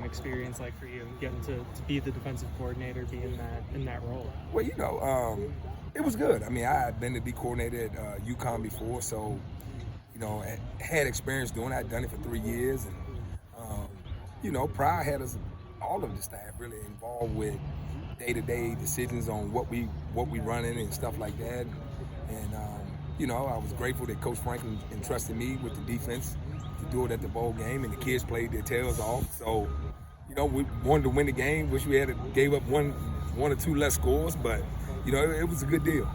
experience like for you, getting to be the defensive coordinator, be in that role? Well, it was good. I mean, I had been the D coordinator at UConn before, so had experience doing that. I'd done it for 3 years, and prior had us, all of the staff really involved with day-to-day decisions on what we running and stuff like that. And I was grateful that Coach Franklin entrusted me with the defense to do it at the bowl game, and the kids played their tails off. So, we wanted to win the game. Wish we had gave up one or two less scores, but it was a good deal.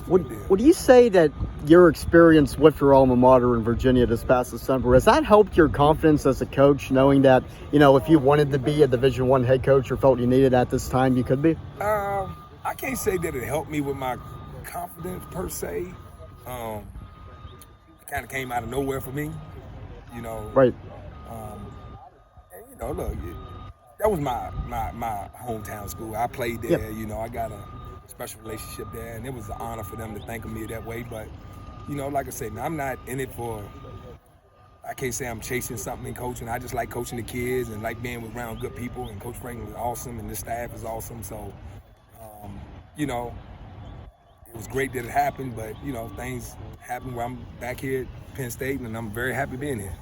Would you say that your experience with your alma mater in Virginia this past December, has that helped your confidence as a coach, knowing that, if you wanted to be a Division I head coach or felt you needed at this time, you could be? I can't say that it helped me with my confidence per se. It kind of came out of nowhere for me, Right. And, look, that was my hometown school. I played there, Yep. I got a special relationship there, and it was an honor for them to think of me that way. But, like I said, I'm not in it for, I can't say I'm chasing something in coaching. I just like coaching the kids and like being around good people, and Coach Franklin is awesome, and the staff is awesome. So, it was great that it happened, but, things happen where I'm back here at Penn State, and I'm very happy being here.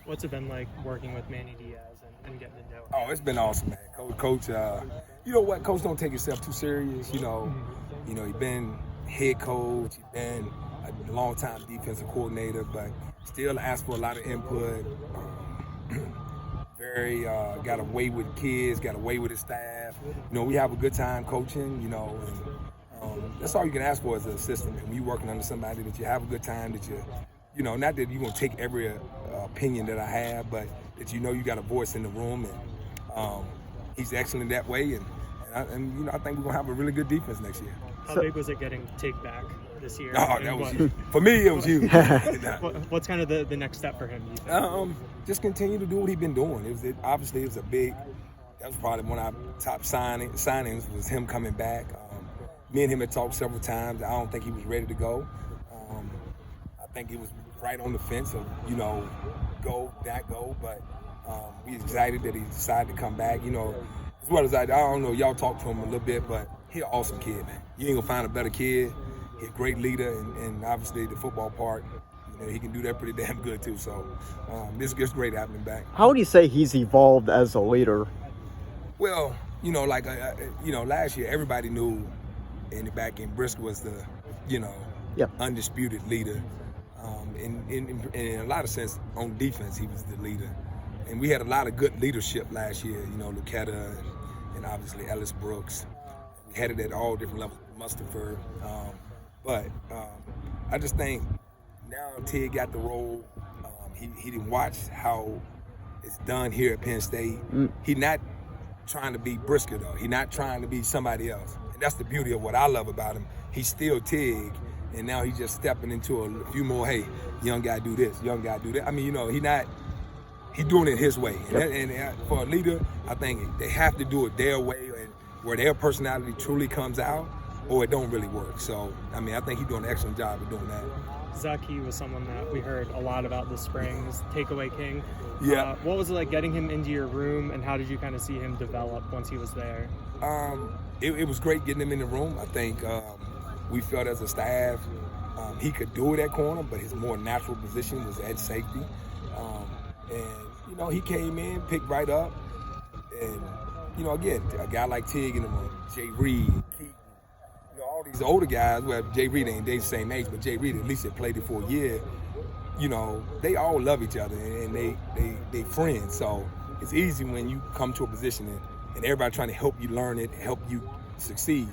What's it been like working with Manny Diaz and getting to know him? Oh, it's been awesome, man. Coach, you know what? Coach don't take himself too serious. He been head coach, he been a long-time defensive coordinator, but still asks for a lot of input. Very got away with kids, got away with his staff. We have a good time coaching. And that's all you can ask for as an assistant. And when you're working under somebody, that you have a good time, that not that you're gonna take every opinion that I have, but that you got a voice in the room, and he's excellent that way, and I think we're gonna have a really good defense next year. How big was it getting Tig back this year? Oh, that was huge. For me, it was huge. What's kind of the next step for him? Just continue to do what he's been doing. Obviously it was a big. That was probably one of our top signings was him coming back. Me and him had talked several times. I don't think he was ready to go. I think he was right on the fence of go, but we excited that he decided to come back. As well as I don't know, y'all talked to him a little bit, but he's an awesome kid, man. You ain't gonna find a better kid. He's a great leader, and obviously the football part, he can do that pretty damn good too. So this is great having him back. How would you say he's evolved as a leader? Well, last year everybody knew in the back end Briscoe was the, undisputed leader. In a lot of sense, on defense, he was the leader. And we had a lot of good leadership last year, Lucetta and obviously Ellis Brooks. We had it at all different levels, Mustapher. But I just think now Tig got the role. He didn't watch how it's done here at Penn State. He's not trying to be Briscoe, though. He's not trying to be somebody else. And that's the beauty of what I love about him. He's still Tig. And now he's just stepping into a few more, hey, young guy do this, young guy do that. I mean, he's doing it his way. And for a leader, I think they have to do it their way, and where their personality truly comes out, or it don't really work. So, I mean, I think he's doing an excellent job of doing that. Zac King was someone that we heard a lot about this spring, this takeaway king. Yeah. What was it like getting him into your room, and how did you kind of see him develop once he was there? It was great getting him in the room. I think we felt as a staff he could do it at corner, but his more natural position was at safety. And, he came in, picked right up. And, again, a guy like Tig in the room, Jay Reed, Keaton, all these older guys, well, Jay Reed ain't they the same age, but Jay Reed at least had played it for a year. They all love each other, and they friends. So it's easy when you come to a position and everybody trying to help you learn it, help you succeed,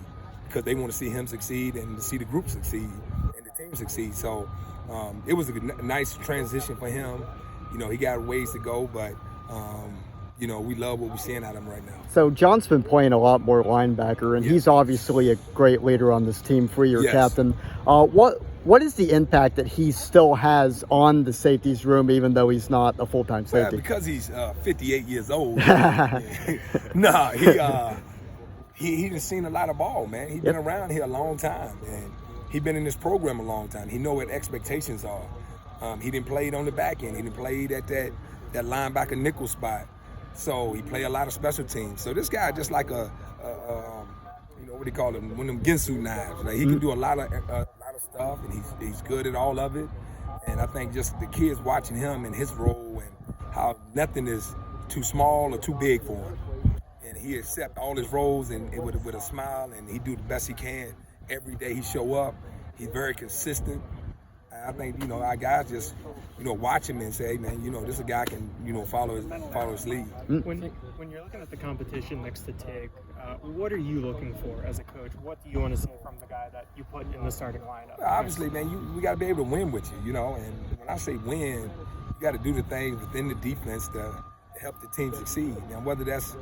because they want to see him succeed and to see the group succeed and the team succeed. So it was a nice transition for him. He got ways to go, but we love what we're seeing out of him right now. So John's been playing a lot more linebacker, and he's obviously a great leader on this team for your captain. What is the impact that he still has on the safeties room, even though he's not a full-time safety? Well, because he's 58 years old. He's seen a lot of ball, man. He's been around here a long time, and he's been in this program a long time. He know what expectations are. He didn't play on the back end. He didn't play at that linebacker nickel spot. So he play a lot of special teams. So this guy just like a you know, what do you call them? One of them Ginsu knives. Like he can do a lot of stuff, and he's good at all of it. And I think just the kids watching him and his role and how nothing is too small or too big for him. And he accept all his roles and with a smile, and he do the best he can every day. He show up. He's very consistent. I think, you know, our guys just, you know, watch him and say, hey, man, you know, this is a guy can, you know, follow his lead. When you're looking at the competition next to Tig, what are you looking for as a coach? What do you want to see from the guy that you put in the starting lineup? Obviously, man, we got to be able to win with you, you know. And when I say win, you got to do the things within the defense to help the team succeed. Now, whether that's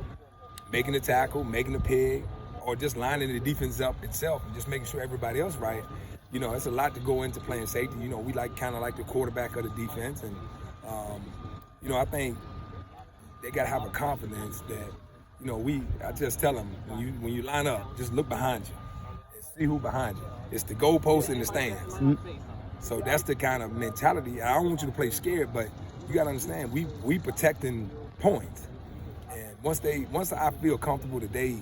making the tackle, making the pig, or just lining the defense up itself and just making sure everybody else right. You know, it's a lot to go into playing safety. You know, we kind of like the quarterback of the defense, and you know, I think they got to have a confidence that, you know, I just tell them when you line up, just look behind you and see who behind you. It's the goalpost and the stands. So that's the kind of mentality. I don't want you to play scared, but you got to understand we protecting points, and once I feel comfortable that they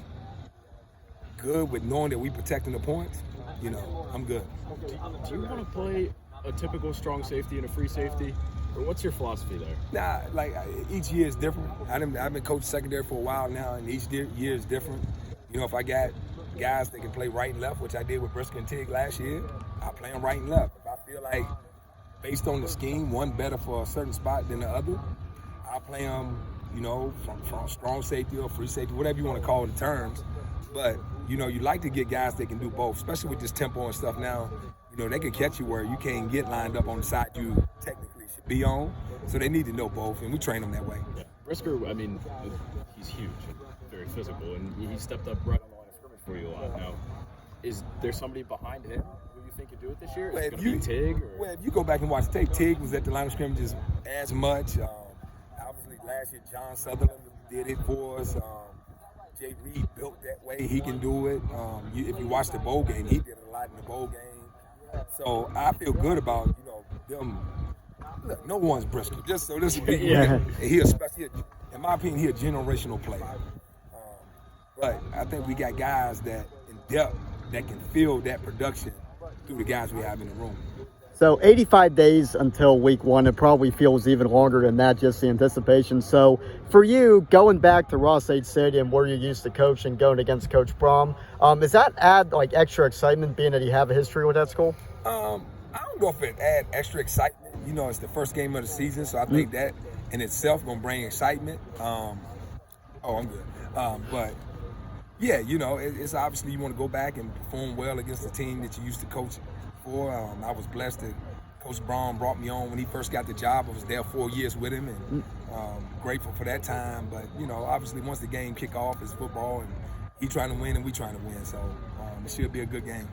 good with knowing that we protecting the points, you know, I'm good. Do you want to play a typical strong safety and a free safety, or what's your philosophy there? Nah, like each year is different. I've been coaching secondary for a while now, and each year is different. You know, if I got guys that can play right and left, which I did with Briscoe and Tig last year, I'll play them right and left. If I feel like, based on the scheme, one better for a certain spot than the other, I'll play them, you know, from strong safety or free safety, whatever you want to call the terms. But, you know, you like to get guys that can do both, especially with this tempo and stuff now. You know, they can catch you where you can't get lined up on the side you technically should be on. So they need to know both, and we train them that way. Yeah. Briscoe, I mean, he's huge, very physical, and he stepped up right on the line of scrimmage for you a lot. Now, is there somebody behind him who you think could do it this year? Is it going to be Tig? Or? Well, if you go back and watch tape, Tig was at the line of scrimmage as much. Obviously, last year, John Sutherland did it for us. Jay Reed built that way. He can do it. If you watch the bowl game, he did a lot in the bowl game. So I feel good about, you know, them. Look, no one's Briscoe. Just so this will be, he especially, in my opinion, he a generational player. But I think we got guys that in depth that can feel that production through the guys we have in the room. So 85 days until week one. It probably feels even longer than that, just the anticipation. So for you, going back to Rossville Stadium where you used to coach and going against Coach Brom, does that add like extra excitement being that you have a history with that school? I don't know if it add extra excitement. You know, it's the first game of the season, so I think that in itself gonna bring excitement. I'm good. But yeah, you know, it's obviously you want to go back and perform well against the team that you used to coach for. I was blessed that Coach Braun brought me on when he first got the job. I was there 4 years with him, and grateful for that time. But, you know, obviously once the game kick off, it's football, and he trying to win and we trying to win. So it should be a good game.